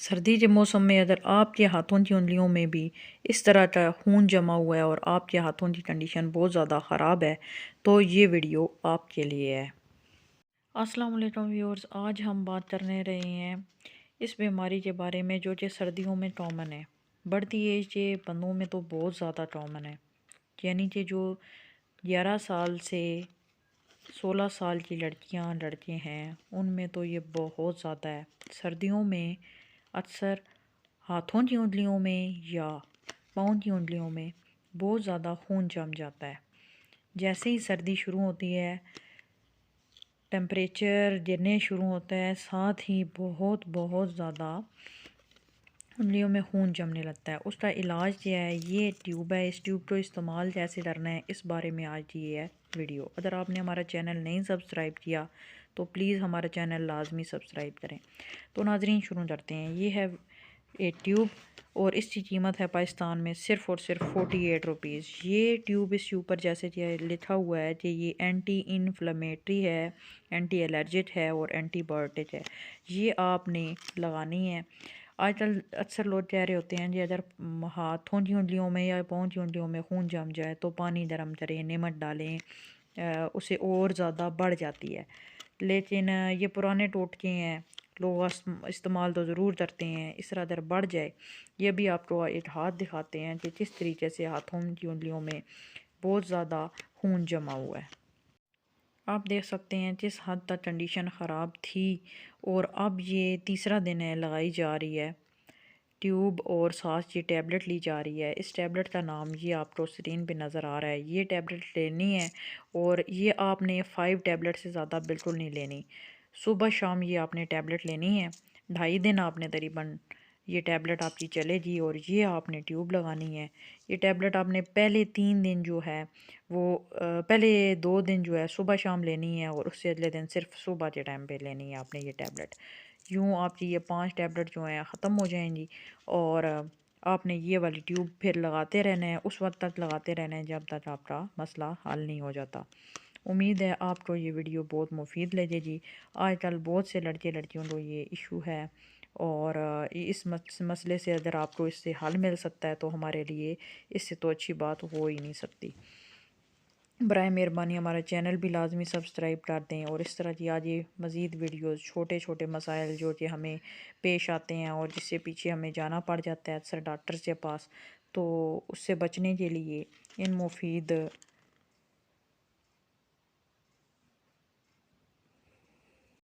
سردی کے موسم میں اگر آپ کے ہاتھوں کی انگلیوں میں بھی اس طرح کا خون جمع ہوا ہے اور آپ کے ہاتھوں کی کنڈیشن بہت زیادہ خراب ہے تو یہ ویڈیو آپ کے لیے ہے۔ السلام علیکم ویورز، آج ہم بات کرنے رہے ہیں اس بیماری کے بارے میں جو کہ سردیوں میں کامن ہے۔ بڑھتی ایج کے بندوں میں تو بہت زیادہ کامن ہے، یعنی کہ جو 11 سال سے 16 سال کی لڑکیاں لڑکے ہیں ان میں تو یہ بہت زیادہ ہے۔ سردیوں میں اکثر ہاتھوں کی انگلیوں میں یا پاؤں کی انگلیوں میں بہت زیادہ خون جم جاتا ہے۔ جیسے ہی سردی شروع ہوتی ہے ٹمپریچر گرنے شروع ہوتا ہے، ساتھ ہی بہت زیادہ انگلیوں میں خون جمنے لگتا ہے۔ اس کا علاج کیا ہے؟ یہ ٹیوب ہے، اس ٹیوب کو استعمال کیسے کرنا ہے اس بارے میں آج کی ہے ویڈیو۔ اگر آپ نے ہمارا چینل نہیں سبسکرائب کیا تو پلیز ہمارا چینل لازمی سبسکرائب کریں۔ تو ناظرین شروع کرتے ہیں۔ یہ ہے ایک ٹیوب اور اس کی قیمت ہے پاکستان میں صرف اور صرف 48 روپیز۔ یہ ٹیوب اس کے اوپر جیسے کہ لکھا ہوا ہے کہ یہ اینٹی انفلیمیٹری ہے، اینٹی الرجک ہے اور اینٹی بایوٹک ہے۔ یہ آپ نے لگانی ہے۔ آج کل اکثر لوگ کہہ رہے ہوتے ہیں کہ اگر ہاتھوں کی انگلیوں میں یا پاؤں کی انگلیوں میں خون جم جائے تو پانی گرم کریں، نمک ڈالیں، اسے اور زیادہ بڑھ جاتی ہے۔ لیکن یہ پرانے ٹوٹکے ہیں، لوگ استعمال تو ضرور کرتے ہیں۔ اس طرح اگر بڑھ جائے، یہ بھی آپ کو ایک ہاتھ دکھاتے ہیں کہ کس طریقے سے ہاتھوں کی انگلیوں میں بہت زیادہ خون جمع ہوا ہے۔ آپ دیکھ سکتے ہیں کس حد تک کنڈیشن خراب تھی اور اب یہ تیسرا دن ہے لگائی جا رہی ہے ٹیوب اور ساتھ یہ ٹیبلٹ لی جا رہی ہے۔ اس ٹیبلٹ کا نام یہ آپ کو اسکرین پہ نظر آ رہا ہے۔ یہ ٹیبلٹ لینی ہے اور یہ آپ نے 5 ٹیبلٹ سے زیادہ بالکل نہیں لینی۔ صبح شام یہ آپ نے ٹیبلٹ لینی ہے۔ 2.5 دن آپ نے تقریباً یہ ٹیبلٹ آپ کی چلے گی اور یہ آپ نے ٹیوب لگانی ہے۔ یہ ٹیبلٹ آپ نے پہلے 3 دن جو ہے وہ پہلے 2 دن جو ہے صبح شام لینی ہے اور اس سے اگلے دن صرف صبح کے ٹائم پہ لینی ہے آپ نے یہ ٹیبلٹ۔ یوں آپ کی یہ 5 ٹیبلٹ جو ہیں ختم ہو جائیں گی اور آپ نے یہ والی ٹیوب پھر لگاتے رہنا ہے، اس وقت تک لگاتے رہنا ہے جب تک آپ کا مسئلہ حل نہیں ہو جاتا۔ امید ہے آپ کو یہ ویڈیو بہت مفید لگے گی۔ آج کل بہت سے لڑکے لڑکیوں کو یہ ایشو ہے اور اس مسئلے سے اگر آپ کو اس سے حل مل سکتا ہے تو ہمارے لیے اس سے تو اچھی بات ہو ہی نہیں سکتی۔ برائے مہربانی ہمارا چینل بھی لازمی سبسکرائب کر دیں اور اس طرح کی آگے مزید ویڈیوز، چھوٹے چھوٹے مسائل جو کہ ہمیں پیش آتے ہیں اور جس سے پیچھے ہمیں جانا پڑ جاتا ہے اکثر ڈاکٹر کے پاس، تو اس سے بچنے کے لیے ان مفید